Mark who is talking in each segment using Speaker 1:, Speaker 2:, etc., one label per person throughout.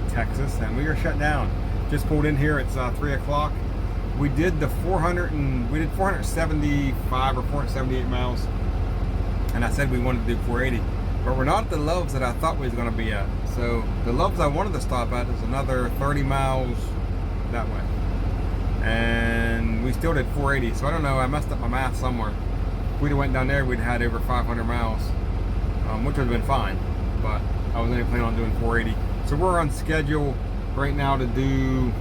Speaker 1: Texas, and we are shut down. Just pulled in here. It's 3 o'clock. We did the 475 or 478 miles, and I said we wanted to do 480, but we're not at the Loves that I thought we was going to be at. So the Loves I wanted to stop at is another 30 miles that way, and we still did 480. So I don't know, I messed up my math somewhere. If we'd have went down there, we'd had over 500 miles, which would have been fine, but I was only planning on doing 480. So we're on schedule right now to do,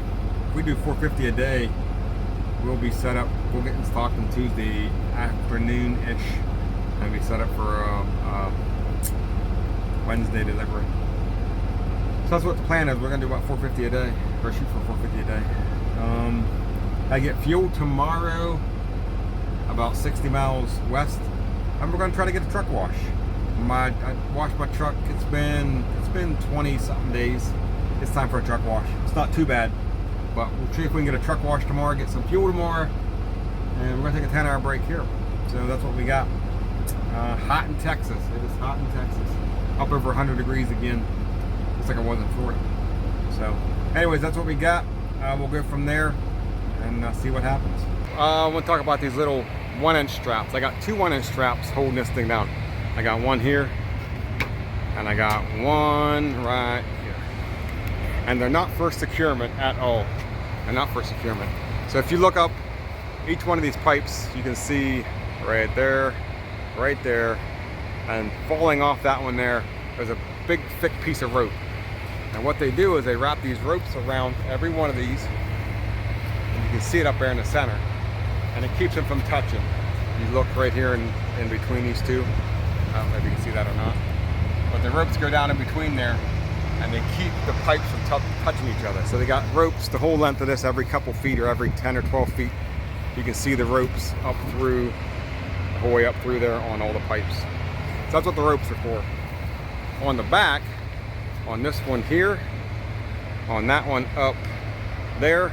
Speaker 1: if we do 450 a day, we'll be set up, we'll get in Stockton Tuesday afternoon-ish, and be set up for Wednesday delivery. So that's what the plan is. We're gonna do about 450 a day, or shoot for 450 a day. I get fuel tomorrow, about 60 miles west, and we're gonna try to get a truck wash. I washed my truck. It's been 20 something days. It's time for a truck wash. It's not too bad, but we'll see if we can get a truck wash tomorrow, get some fuel tomorrow, and we're gonna take a 10-hour break here. So that's what we got. Hot in Texas. It is hot in Texas. Up over 100 degrees again, just like it was in Florida. So anyways, that's what we got. We'll go from there and see what happens. I want to talk about these little 1-inch straps. I got two 1-inch straps holding this thing down. I got one here, and I got one right here. And they're not for securement at all. They're not for securement. So if you look up each one of these pipes, you can see right there, and falling off that one there, there's a big thick piece of rope. And what they do is they wrap these ropes around every one of these, and you can see it up there in the center, and it keeps them from touching. You look right here in between these two. I don't know if you can see that or not, but the ropes go down in between there, and they keep the pipes from touching each other. So they got ropes the whole length of this, every couple feet or every 10 or 12 feet. You can see the ropes up through, the whole way up through there on all the pipes. So that's what the ropes are for. On the back, on this one here, on that one up there,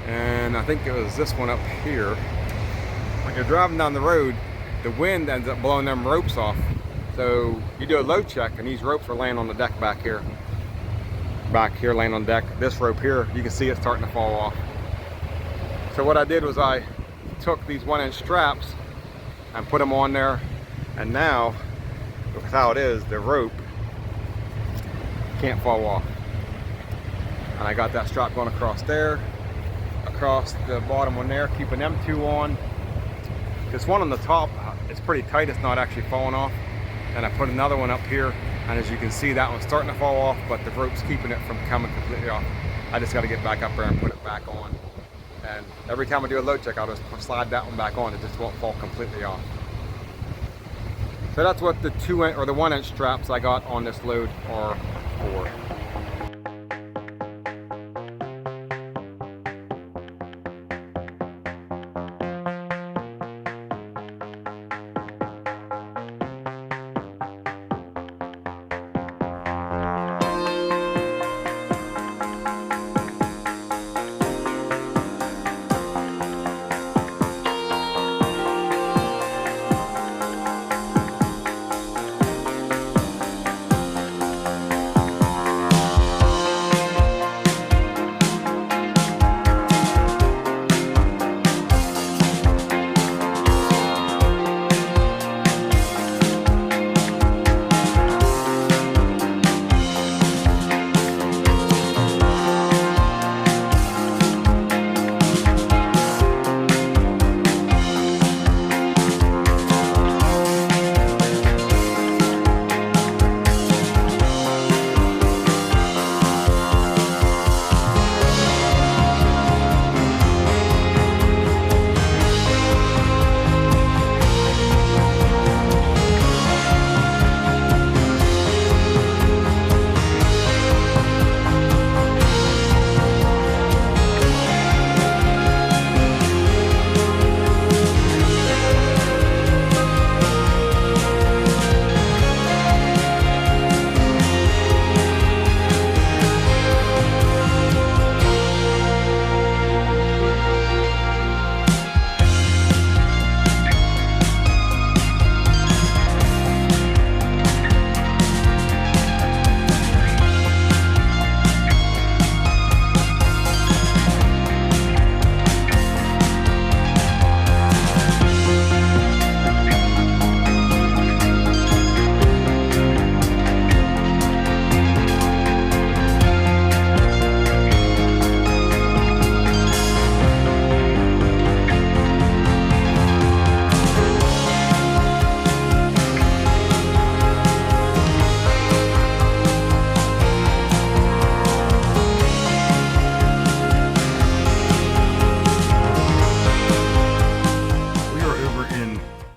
Speaker 1: and I think it was this one up here. When you're driving down the road, the wind ends up blowing them ropes off. So you do a load check, and these ropes are laying on the deck back here. Back here laying on deck. This rope here, you can see it starting to fall off. So what I did was I took these 1-inch straps and put them on there, and now, look how it is, the rope can't fall off. And I got that strap going across there, across the bottom one there, keeping them two on. This one on the top, it's pretty tight, it's not actually falling off. And I put another one up here, and as you can see, that one's starting to fall off, but the rope's keeping it from coming completely off. I just got to get back up there and put it back on. And every time I do a load check, I'll just slide that one back on. It just won't fall completely off. So that's what the 2-inch or the 1-inch straps I got on this load are for.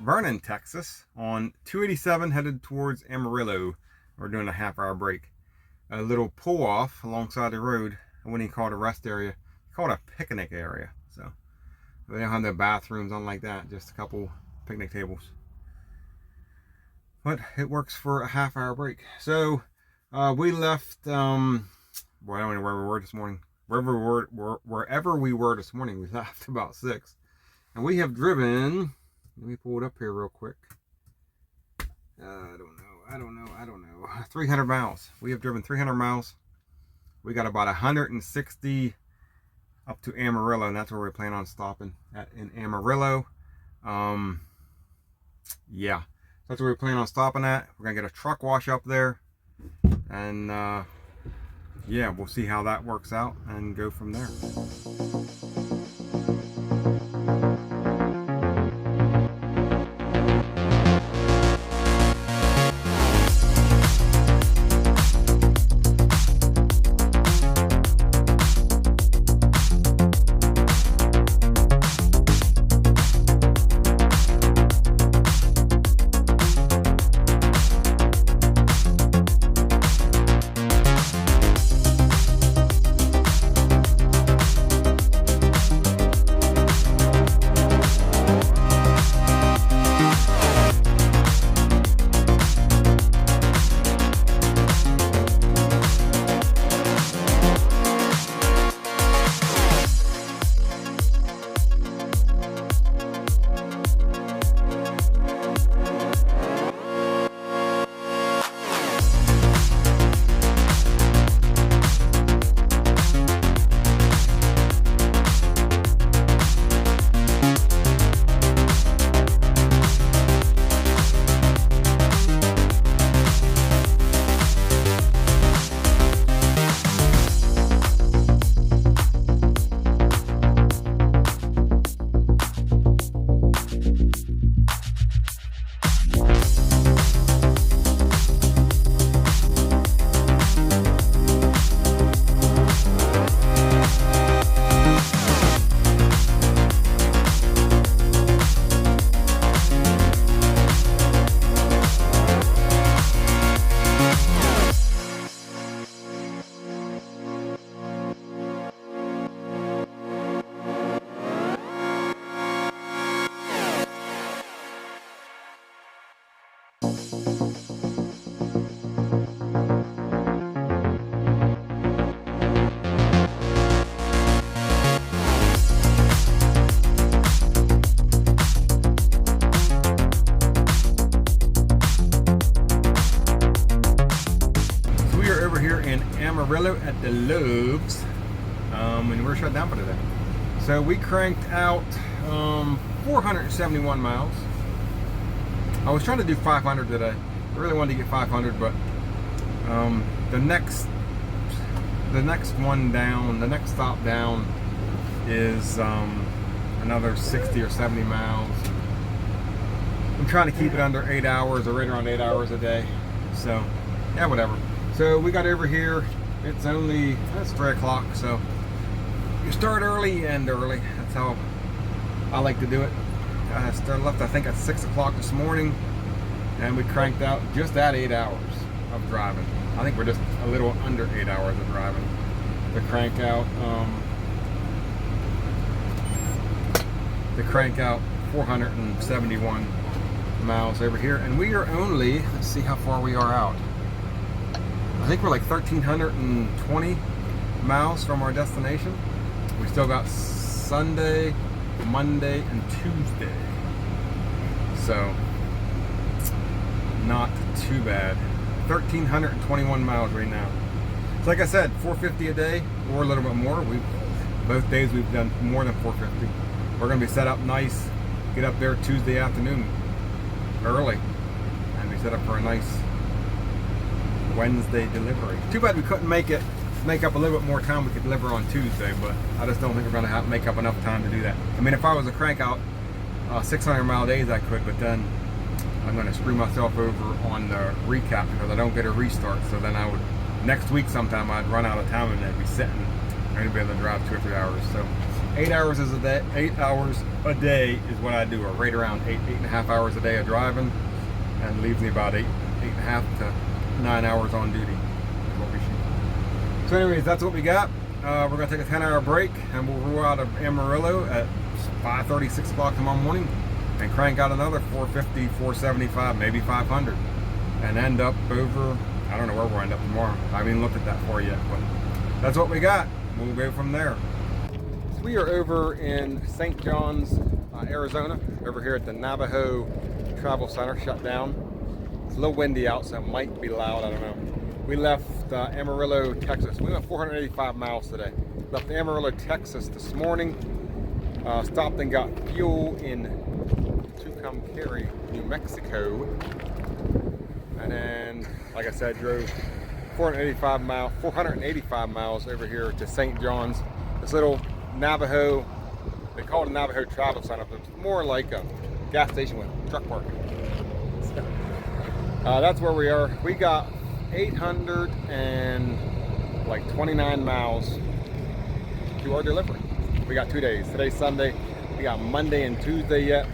Speaker 1: Vernon, Texas, on 287 headed towards Amarillo. We're doing a half-hour break. A little pull-off alongside the road. I wouldn't even call it a rest area. It's called a picnic area. So they don't have no bathrooms, unlike that. Just a couple picnic tables. But it works for a half-hour break. So we left. Well, I don't know where we were this morning. Wherever we were this morning, we left about 6, and we have driven. Let me pull it up here real quick. I don't know. 300 miles. We have driven 300 miles. We got about 160 up to Amarillo, and that's where we plan on stopping at in Amarillo. Yeah, that's where we plan on stopping at. We're gonna get a truck wash up there, and yeah, we'll see how that works out and go from there. Amarillo at the Lobes, and we're shut down for today. So we cranked out 471 miles. I was trying to do 500 today. I really wanted to get 500, but the next one down, the next stop down is another 60 or 70 miles. I'm trying to keep it under 8 hours, or right around 8 hours a day. So yeah, whatever. So we got over here. It's 3 o'clock, so you start early, you end early. That's how I like to do it. I left, I think, at 6 o'clock this morning, and we cranked out just at 8 hours of driving. I think we're just a little under 8 hours of driving to crank out 471 miles over here, and we are only, let's see how far we are out. I think we're like 1,320 miles from our destination. We still got Sunday, Monday, and Tuesday. So, not too bad. 1,321 miles right now. So like I said, 450 a day, or a little bit more. Both days we've done more than 450. We're gonna be set up nice, get up there Tuesday afternoon, early, and be set up for a nice Wednesday delivery. Too bad we couldn't make up a little bit more time. We could deliver on Tuesday, but I just don't think we're going to make up enough time to do that. I mean, if I was to crank out 600 mile days, I could, but then I'm going to screw myself over on the recap because I don't get a restart. So then I would, next week sometime, I'd run out of time and I'd be sitting ready to be able to drive 2 or 3 hours. So 8 hours is a day. 8 hours a day is what I do, or right around 8.5 hours a day of driving, and leaves me about 8.5 to 9 hours on duty is what we shoot. So anyways, that's what we got. We're gonna take a 10-hour break, and we'll roll out of Amarillo at 5:30, 6 o'clock tomorrow morning, and crank out another 450, 475, maybe 500, and end up over, I don't know where we'll end up tomorrow. I haven't even looked at that for yet, but that's what we got. We'll go from there. So we are over in St. John's, Arizona, over here at the Navajo Travel Center, shut down. It's a little windy out, so it might be loud, I don't know. We left Amarillo, Texas. We went 485 miles today. Left Amarillo, Texas this morning. Stopped and got fuel in Tucumcari, New Mexico. And then, like I said, drove 485 miles over here to St. John's. This little Navajo, they call it a Navajo Travel Center, but it's more like a gas station with truck parking. So, that's where we are. We got 829 miles to our delivery. We got 2 days. Today's Sunday. We got Monday and Tuesday yet.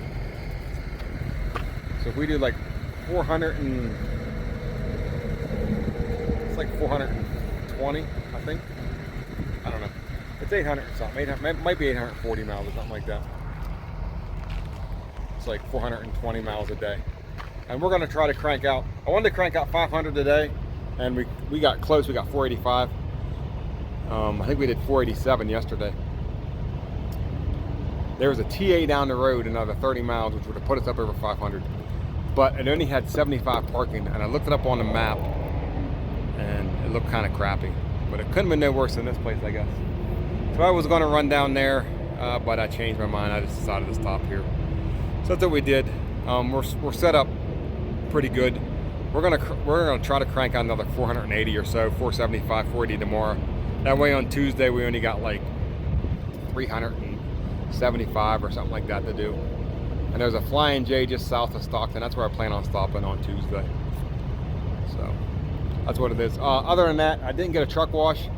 Speaker 1: So if we do like 420, I think. I don't know. It's 800 or something. 800, might be 840 miles or something like that. It's like 420 miles a day. And we're gonna try to crank out. I wanted to crank out 500 today, and we got close. We got 485. I think we did 487 yesterday. There was a TA down the road, another 30 miles, which would have put us up over 500. But it only had 75 parking, and I looked it up on the map, and it looked kind of crappy. But it couldn't have been no worse than this place, I guess. So I was going to run down there, but I changed my mind. I just decided to stop here. So that's what we did. We're set up pretty good. We're gonna try to crank out another 480 or so, 475, 480 tomorrow. That way on Tuesday we only got like 375 or something like that to do. And there's a Flying J just south of Stockton. That's where I plan on stopping on Tuesday. So that's what it is. Other than that, I didn't get a truck wash.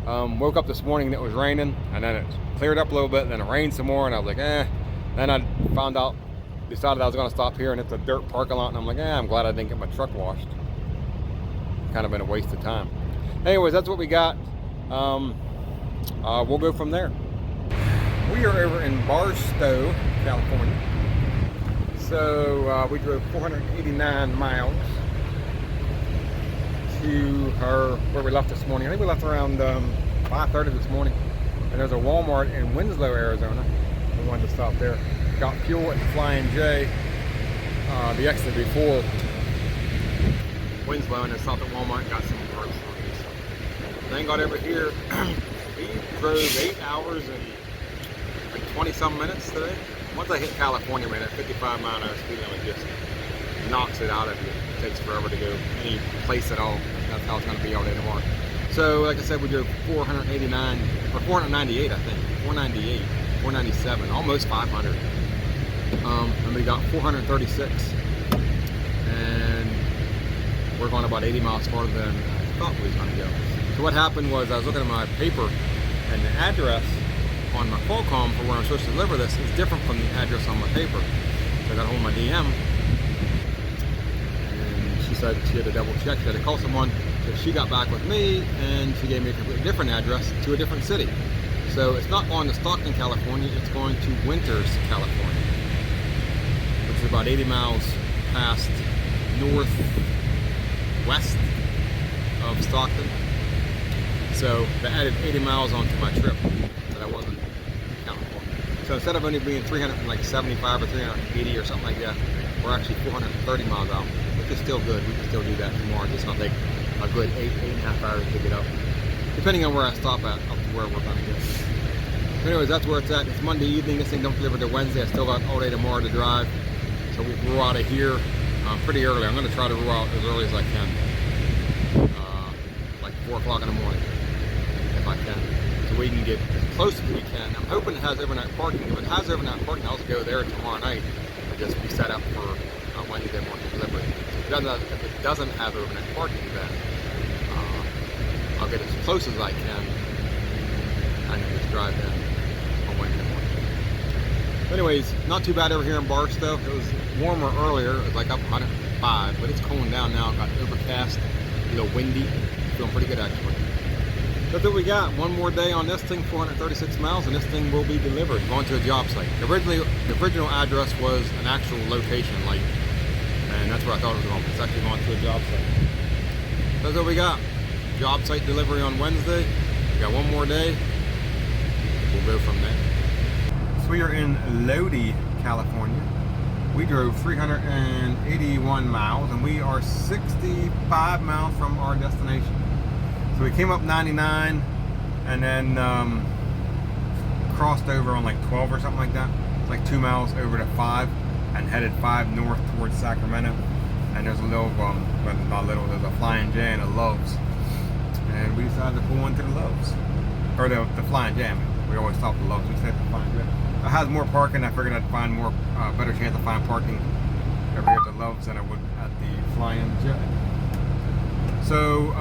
Speaker 1: Woke up this morning and it was raining, and then it cleared up a little bit, and then it rained some more, and I was like, eh. Then I decided I was going to stop here, and it's a dirt parking lot, and I'm like, I'm glad I didn't get my truck washed. Kind of been a waste of time. Anyways, that's what we got. We'll go from there. We are over in Barstow, California. So we drove 489 miles to where we left this morning. I think we left around 5:30 this morning. And there's a Walmart in Winslow, Arizona. We wanted to stop there. Got fuel at the Flying J, the exit before Winslow, and then stopped at Walmart and got some groceries. Then got over here. We drove 8 hours and like 20-some minutes today. Once I hit California, man, at 55 mile an hour speed limit just knocks it out of you. It takes forever to go any place at all. That's how it's going to be all day tomorrow. So, like I said, we drove 489, or 498, I think. 498, 497, almost 500. And we got 436. And we're going about 80 miles farther than I thought we was going to go. So what happened was I was looking at my paper, and the address on my Qualcomm for where I'm supposed to deliver this is different from the address on my paper. So I got hold of my DM, and she said she had to double check. She had to call someone. So she got back with me, and she gave me a completely different address to a different city. So it's not going to Stockton, California. It's going to Winters, California, which is about 80 miles past northwest of Stockton. So they added 80 miles onto my trip that I wasn't counting for. So instead of only being 375 or 380 or something like that, we're actually 430 miles out, which is still good. We can still do that tomorrow. It's going to take a good 8.5 hours to get up, depending on where I stop at, up to where we're going to get. Anyways, that's where it's at. It's Monday evening. This thing don't deliver till Wednesday. I still got all day tomorrow to drive. So we roll out of here pretty early. I'm going to try to roll out as early as I can, like 4 o'clock in the morning, if I can, so we can get as close as we can. I'm hoping it has overnight parking. If it has overnight parking, I'll go there tomorrow night and just be set up for Wednesday morning delivery. If it doesn't have overnight parking, then I'll get as close as I can and then just drive in on Wednesday Anyways, not too bad over here in Barstow. It was warmer earlier. It was like up 105, but it's cooling down now. It got overcast, a little windy. Feeling pretty good actually. That's what we got. One more day on this thing, 436 miles, and this thing will be delivered, going to a job site. Originally, the original address was an actual location light, and that's where I thought it was going. It's actually going to a job site. That's what we got. Job site delivery on Wednesday. We got one more day. We'll go from there. So we are in Lodi, California. We drove 381 miles, and we are 65 miles from our destination. So we came up 99 and then crossed over on like 12 or something like that. It's like 2 miles over to 5 and headed 5 north towards Sacramento. And there's a little, well, not little, there's a Flying J and a Love's. And we decided to pull into the Love's. Or the Flying J. We always stop at the Love's. We stayed at the Flying J. It has more parking. I figured I'd find more, better chance of finding parking over here at the Love's than I would at the Flying J. So,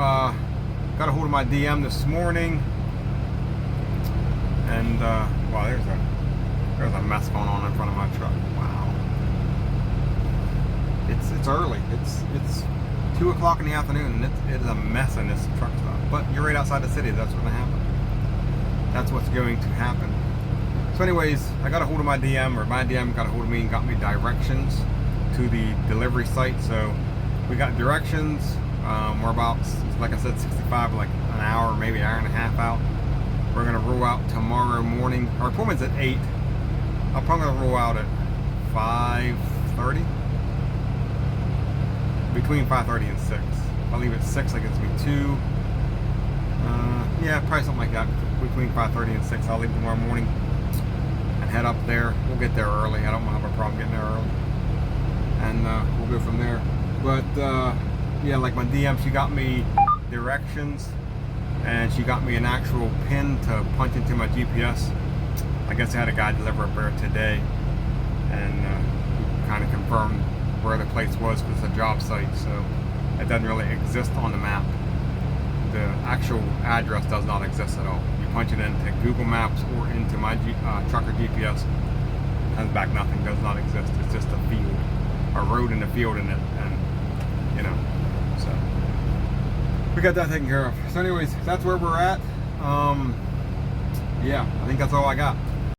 Speaker 1: got a hold of my DM this morning, and wow, there's a mess going on in front of my truck. Wow, it's early. It's 2 o'clock in the afternoon, and it is a mess in this truck stop. But you're right outside the city. That's what's going to happen. That's what's going to happen. So, anyways, I got a hold of my DM, or my DM got a hold of me and got me directions to the delivery site. So we got directions. We're about, like I said, 65, like an hour, maybe an hour and a half out. We're gonna roll out tomorrow morning. Our appointment's at 8. I'm probably gonna roll out at 5:30. Between 5:30 and 6. I'll leave at 6, that gives me 2. Yeah, probably something like that. Between 5:30 and 6, I'll leave tomorrow morning and head up there. We'll get there early. I don't have a problem getting there early. And we'll go from there. But yeah, like my DM, she got me directions and she got me an actual pin to punch into my GPS. I guess I had a guy deliver up there today and kind of confirmed where the place was because it's a job site, so it doesn't really exist on the map. The actual address does not exist at all. You punch it into Google Maps or into my trucker GPS, comes back nothing, does not exist. It's just a field, a road in a field in it, and you know. So we got that taken care of. So anyways, that's where we're at. Yeah, I think that's all I got.